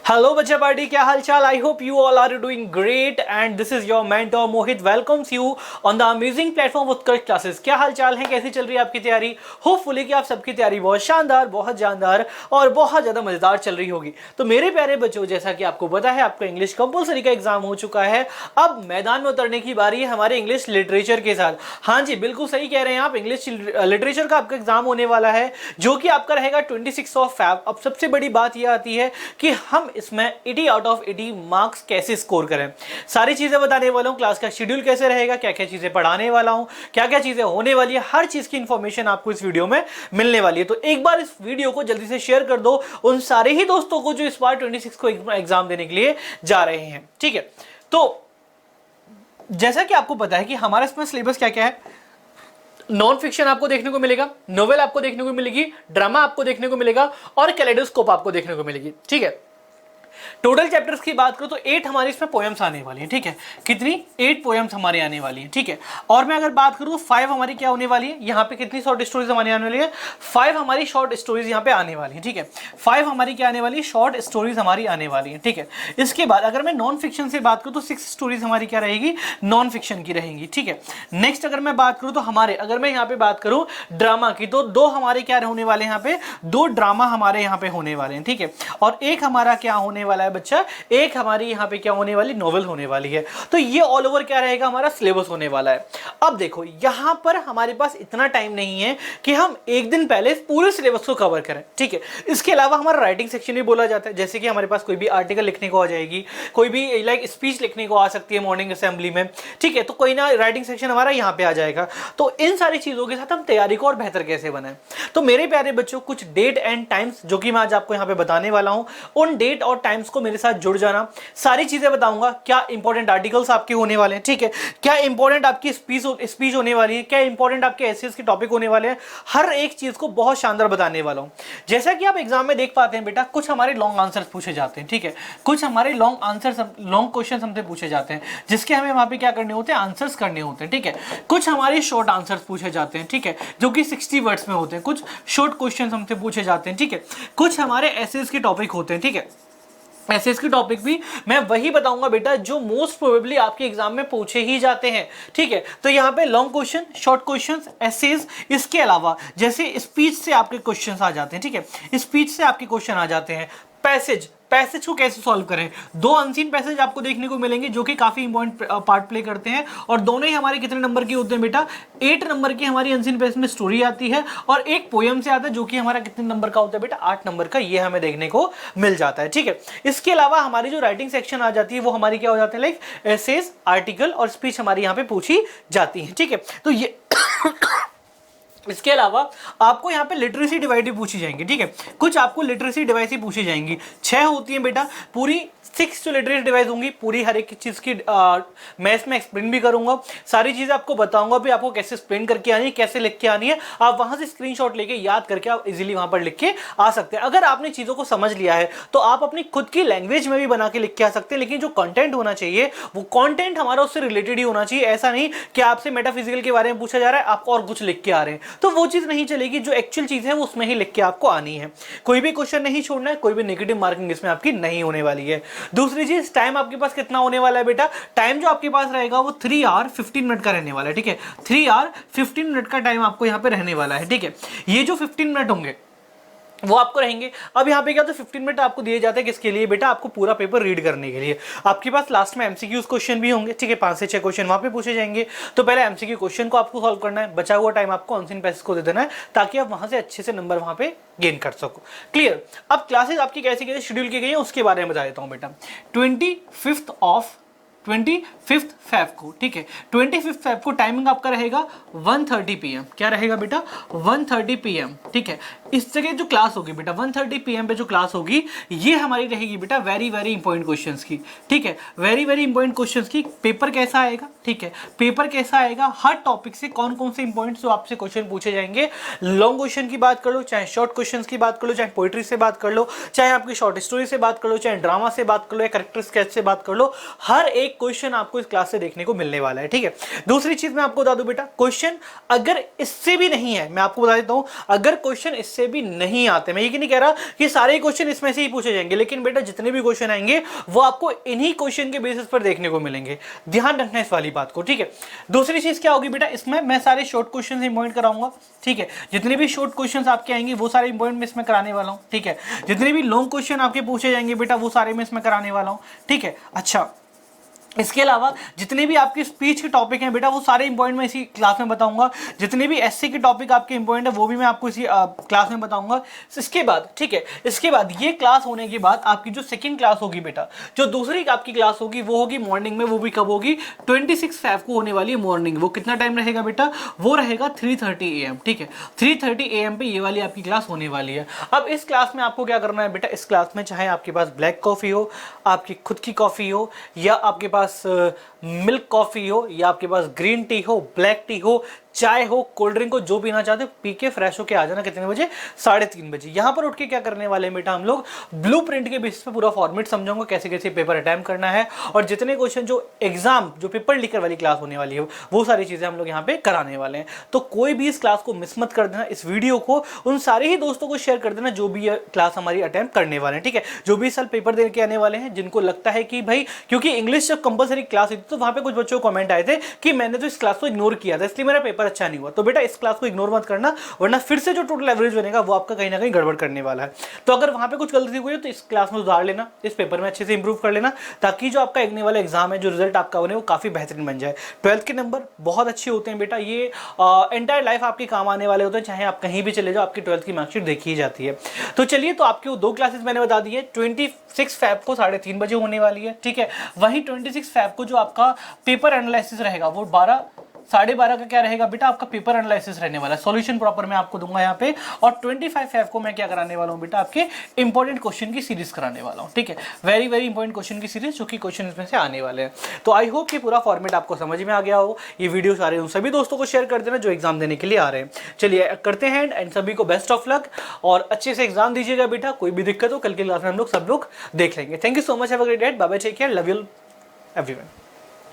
Hello बच्चा party, क्या हाल चाल। I hope you all are doing great and this is your mentor Mohit welcomes you on the amazing platform Utkarsh classes. क्या हाल चाल है, कैसी चल रही है आपकी तैयारी। होपफुली कि आप सबकी तैयारी बहुत शानदार, बहुत जानदार और बहुत ज्यादा मजेदार चल रही होगी। तो मेरे प्यारे बच्चों, जैसा कि आपको पता है आपका इंग्लिश कंपलसरी का एग्जाम हो चुका है। अब मैदान में उतरने की बारी है हमारे इंग्लिश लिटरेचर के साथ। हाँ जी, बिल्कुल सही कह रहे हैं आप, इंग्लिश लिटरेचर का आपका एग्जाम होने वाला है जो कि आपका रहेगा 26 ऑफ फैब। अब सबसे बड़ी बात यह आती है कि हम इसमें 80 आउट ऑफ 80 मार्क्स कैसे स्कोर करें। सारी चीजें बताने वाला हूं, क्लास का शेड्यूल कैसे रहेगा, क्या क्या चीजें पढ़ाने वाला हूं, क्या क्या चीजें होने वाली है, हर चीज की इंफॉर्मेशन आपको इस वीडियो में मिलने वाली है। तो एक बार इस वीडियो को जल्दी से शेयर कर दो उन सारे ही दोस्तों को जो इस बार 26 को एग्जाम देने के लिए जा रहे हैं। ठीक है, तो जैसा कि आपको पता है कि हमारा इसमें सिलेबस क्या क्या है। नॉन फिक्शन आपको देखने को मिलेगा, नोवेल आपको देखने को मिलेगी, ड्रामा आपको देखने को मिलेगा और कैलेडोस्कोप आपको देखने को मिलेगी। ठीक है, टोटल चैप्टर्स की बात करूं तो 8 हमारी इसमें पोएम्स आने वाली हैं। ठीक है, कितनी 8 पोएम्स हमारी आने वाली हैं। ठीक है, और मैं अगर बात करूं 5 हमारी क्या होने वाली है, यहाँ पे कितनी शॉर्ट स्टोरीज हमारी आने वाली है, 5 हमारी शॉर्ट स्टोरीज यहाँ पे आने वाली है। ठीक है, 5 हमारी क्या आने वाली है, शॉर्ट स्टोरीज हमारी आने वाली है। ठीक है, इसके बाद अगर मैं नॉन फिक्शन से बात करूं तो 6 स्टोरीज हमारी क्या रहेगी, नॉन फिक्शन की रहेंगी। ठीक है, नेक्स्ट अगर मैं बात करूं तो हमारे, अगर मैं यहाँ पे बात करूं ड्रामा की, तो 2 हमारे क्या होने वाले हैं, यहाँ पे 2 ड्रामा हमारे यहाँ पे होने वाले हैं। ठीक है, और एक हमारा क्या होने वाला है बच्चा, एक हमारी यहाँ पे क्या होने वाली, नोवेल होने वाली है। तो ये ऑल ओवर क्या रहेगा, हमारा सिलेबस होने वाला है। अब देखो यहाँ पर हमारे पास इतना टाइम नहीं है कि हम एक दिन पहले पूरे सिलेबस को कवर करें। ठीक है, इसके अलावा हमारा राइटिंग सेक्शन भी बोला जाता है, जैसे कि हमारे पास कोई भी आर्टिकल लिखने को आ जाएगी, कोई भी लाइक स्पीच लिखने को आ सकती है मॉर्निंग असेंबली में। ठीक है, तो कोई ना राइटिंग सेक्शन हमारा यहाँ पे आ जाएगा। तो इन सारी चीजों के साथ हम तैयारी को और बेहतर कैसे बनाएं। तो मेरे प्यारे बच्चों, कुछ डेट एंड टाइम्स जो कि मैं आज आपको यहाँ पे बताने वाला हूँ, उन डेट और टाइम्स को मेरे साथ जुड़ जाना। सारी चीजें बताऊंगा, क्या इंपॉर्टेंट आर्टिकल्स आपके होने वाले हैं। ठीक है, क्या इंपॉर्टेंट आपकी स्पीच होने वाली है, क्या इंपॉर्टेंट आपके एसेस के टॉपिक होने वाले हैं, हर एक चीज को बहुत शानदार बताने वाला हूं। जैसा कि आप एग्जाम में देख पाते हैं बेटा, कुछ हमारे लॉन्ग आंसर्स पूछे जाते हैं। ठीक है, कुछ हमारे लॉन्ग क्वेश्चन हमसे पूछे जाते हैं, जिसके हमें वहां पे क्या करने होते हैं, आंसर्स करने होते हैं। ठीक है, कुछ हमारे शॉर्ट आंसर्स पूछे जाते हैं। ठीक है, जो कि 60 वर्ड्स में होते हैं। कुछ शॉर्ट क्वेश्चन हमसे पूछे जाते हैं। ठीक है, कुछ हमारे एसेस के टॉपिक होते हैं। ठीक है, एसेस की टॉपिक भी मैं वही बताऊंगा बेटा जो मोस्ट प्रोबेबली आपके एग्जाम में पूछे ही जाते हैं। ठीक है, तो यहाँ पे long question, short questions, essays, इसके अलावा जैसे स्पीच से आपके क्वेश्चंस आ जाते हैं। ठीक है, स्पीच से आपके क्वेश्चन आ जाते हैं। पैसेज को कैसे सॉल्व करें, 2 अनसीन पैसेज आपको देखने को मिलेंगे जो कि काफी इंपॉर्टेंट पार्ट प्ले करते हैं, और दोनों ही हमारे कितने नंबर के होते हैं बेटा, 8 नंबर की हमारी अनसीन पैसेज में स्टोरी आती है, और एक पोएम से आता है जो कि हमारा कितने नंबर का होता है बेटा, 8 नंबर का, ये हमें देखने को मिल जाता है। ठीक है, इसके अलावा हमारी जो राइटिंग सेक्शन आ जाती है वो हमारी क्या हो जाती है, लाइक एसेज, आर्टिकल और स्पीच हमारी यहाँ पे पूछी जाती है। ठीक है, तो ये इसके अलावा आपको यहाँ पे लिटरेसी डिवाइस भी पूछी जाएंगी। ठीक है, कुछ आपको लिटरेसी डिवाइस ही पूछी जाएंगी, 6 होती हैं बेटा, पूरी 6 जो लिटरेसी डिवाइस होंगी, पूरी हर एक चीज की मैं इसमें एक्सप्लेन भी करूंगा, सारी चीजें आपको बताऊंगा भी आपको कैसे एक्सप्लेन करके आनी है, कैसे लिख के आनी है। आप वहां से स्क्रीनशॉट लेके याद करके आप इजीली वहां पर लिख के आ सकते हैं। अगर आपने चीजों को समझ लिया है तो आप अपनी खुद की लैंग्वेज में भी बना के लिख के आ सकते हैं, लेकिन जो कंटेंट होना चाहिए वो कंटेंट हमारा उससे रिलेटेड ही होना चाहिए। ऐसा नहीं कि आपसे मेटाफिजिकल के बारे में पूछा जा रहा है, आप और कुछ लिख के आ रहे हैं, तो वो चीज नहीं चलेगी। जो एक्चुअल चीज है वो उसमें ही लिख के आपको आनी है। कोई भी क्वेश्चन नहीं छोड़ना है, कोई भी नेगेटिव मार्किंग इसमें आपकी नहीं होने वाली है। दूसरी चीज, टाइम आपके पास कितना होने वाला है बेटा, टाइम जो आपके पास रहेगा वो 3 आवर 15 मिनट का रहने वाला है। ठीक है, 3 आवर 15 मिनट का टाइम आपको यहाँ पे रहने वाला है। ठीक है, ये जो 15 मिनट होंगे वो आपको रहेंगे। अब यहाँ पे क्या, तो 15 मिनट आपको दिए जाते हैं किसके लिए बेटा, आपको पूरा पेपर रीड करने के लिए। आपके पास लास्ट में एमसीक्यूज क्वेश्चन भी होंगे। ठीक है, 5 से 6 क्वेश्चन वहां पे पूछे जाएंगे। तो पहले एमसीक्यू क्वेश्चन को आपको सॉल्व करना है, बचा हुआ टाइम आपको अनसीन पैसेज को दे देना है, ताकि आप वहां से अच्छे से नंबर वहां पे गेन कर सको। क्लियर। अब क्लासेस आपकी कैसे कैसे शेड्यूल की गई है उसके बारे में बता देता हूँ बेटा। 25 फेब को, ठीक है, 25 फेब को टाइमिंग आपका रहेगा 1:30 PM। क्या रहेगा बेटा, 1:30 PM। ठीक है, इस जगह जो क्लास होगी बेटा 1:30 PM पे जो क्लास होगी ये हमारी रहेगी बेटा वेरी वेरी इंपॉर्टेंट क्वेश्चंस की। ठीक है, वेरी वेरी इंपॉर्टेंट क्वेश्चंस की। पेपर कैसा आएगा, ठीक है, पेपर कैसा आएगा, हर टॉपिक से कौन कौन से इंपॉर्टेंट जो आपसे क्वेश्चन पूछे जाएंगे। लॉन्ग क्वेश्चन की बात कर लो, चाहे शॉर्ट क्वेश्चन की बात कर लो, चाहे पोइट्री से बात कर लो, चाहे आपकी शॉर्ट स्टोरी से बात कर लो, चाहे ड्रामा से बात कर लो, या कैरेक्टर स्केच से बात कर लो, हर एक क्वेश्चन आपको इस क्लास से देखने को मिलने वाला है, ठीक है। दूसरी चीज मैं आपको बता दूं बेटा, क्वेश्चन अगर इससे भी नहीं है, मैं आपको बता देता हूं, अगर क्वेश्चन इससे भी नहीं आते, मैं ये नहीं कह रहा कि सारे क्वेश्चन इसमें से ही पूछे जाएंगे, लेकिन बेटा जितने भी क्वेश्चन आएंगे वो आपको इन्हीं क्वेश्चन के बेसिस पर देखने को मिलेंगे। ध्यान रखना इस वाली बात को, ठीक है। दूसरी चीज क्या होगी बेटा, इसमें मैं सारे शॉर्ट क्वेश्चन इंपॉर्टेंट कराऊंगा, ठीक है। जितने भी शॉर्ट क्वेश्चन आपके आएंगे वो सारे इंपॉर्टेंट मैं इसमें कराने वाला हूं, ठीक है। जितने भी लॉन्ग क्वेश्चन आपके पूछे जाएंगे बेटा वो सारे मैं इसमें कराने वाला हूं, ठीक है। अच्छा, इसके अलावा जितने भी आपकी स्पीच के टॉपिक हैं बेटा वो सारे इंपॉर्टेंट मैं इसी क्लास में बताऊंगा। जितने भी एससी के टॉपिक आपके इंपॉर्टेंट है वो भी मैं आपको इसी क्लास में बताऊंगा। इसके बाद, ठीक है, इसके बाद ये क्लास होने के बाद आपकी जो सेकंड क्लास होगी बेटा, जो दूसरी आपकी क्लास होगी वो होगी मॉर्निंग में। वो भी कब होगी, 26 फेब को होने वाली है मॉर्निंग। वो कितना टाइम रहेगा बेटा, वो रहेगा 3:30 AM, ठीक है। 3:30 AM पे ये वाली आपकी क्लास होने वाली है। अब इस क्लास में आपको क्या करना है बेटा, इस क्लास में चाहे आपके पास ब्लैक कॉफी हो, आपकी खुद की कॉफी हो, या आपके पास मिल्क कॉफी हो, या आपके पास ग्रीन टी हो, ब्लैक टी हो, चाय हो, कोल्ड ड्रिंक हो, जो पीना चाहते हो पी के फ्रेश होके आ जाना। कितने बजे, 3:30 बजे। यहां पर उठ के क्या करने वाले हैं बेटा, हम लोग ब्लूप्रिंट के बेसिस पे पूरा फॉर्मेट समझाऊंगा, कैसे कैसे पेपर अटेम्प्ट करना है, और जितने क्वेश्चन जो एग्जाम जो पेपर लिखकर वाली क्लास होने वाली है वो सारी चीजें हम लोग यहाँ पे कराने वाले हैं। तो कोई भी इस क्लास को मिस मत कर देना, इस वीडियो को उन सारे ही दोस्तों को शेयर कर देना जो भी क्लास हमारी अटेम्प्ट करने वाले हैं, ठीक है। जो भी इस साल पेपर दे के आने वाले हैं, जिनको लगता है कि भाई, क्योंकि इंग्लिश जब कंपलसरी क्लास हुई तो वहां पे कुछ बच्चों को कमेंट आए थे कि मैंने तो इस क्लास को इग्नोर किया था इसलिए मेरा पेपर अच्छा नहीं हुआ। तो बेटा इस क्लास को इग्नोर मत करना, वरना फिर से जो टोटल एवरेज बनेगा वो आपका कहीं ना कहीं गड़बड़ करने वाला है। तो अगर वहां पे कुछ गलती हुई है तो इस क्लास में सुधार लेना, इस पेपर में अच्छे से इंप्रूव कर लेना, ताकि जो आपका आने वाला एग्जाम है, जो रिजल्ट आपका बने वो काफी बेहतरीन बन जाए। 12th के नंबर बहुत अच्छे होते हैं बेटा, ये एंटायर लाइफ आपके काम आने वाले होते हैं, चाहे आप कहीं भी चले जाओ, आपकी 12th की मार्कशीट देखी ही जाती है। तो चलिए, तो आपकी वो 2 क्लासेस मैंने बता दी है। 26 फेब को 3:30 बजे होने वाली है, ठीक है। वहीं 26 फेब को जो आपका पेपर एनालिसिस रहेगा वो 12:30 का क्या रहेगा बेटा, आपका पेपर एनालिसिस रहने वाला है। सॉल्यूशन प्रॉपर मैं आपको दूंगा यहाँ पे। और 25 फेब को मैं क्या कराने वाला हूँ बेटा, आपके इंपॉर्टेंट क्वेश्चन की सीरीज कराने वाला हूँ, ठीक है। वेरी वेरी इंपॉर्टेंट क्वेश्चन की सीरीज, जो कि क्वेश्चन इसमें से आने वाले हैं। तो आई होप कि पूरा फॉर्मेट आपको समझ में आ गया हो। ये वीडियो सारे उन सभी दोस्तों को शेयर कर देना जो एग्जाम देने के लिए आ रहे हैं। चलिए करते हैं एंड सभी को बेस्ट ऑफ लक, और अच्छे से एग्जाम दीजिएगा बेटा। कोई भी दिक्कत हो कल के क्लास में हम लोग सब लोग देख लेंगे। Thank you so much, have a great day, bye bye, take care, love you everyone.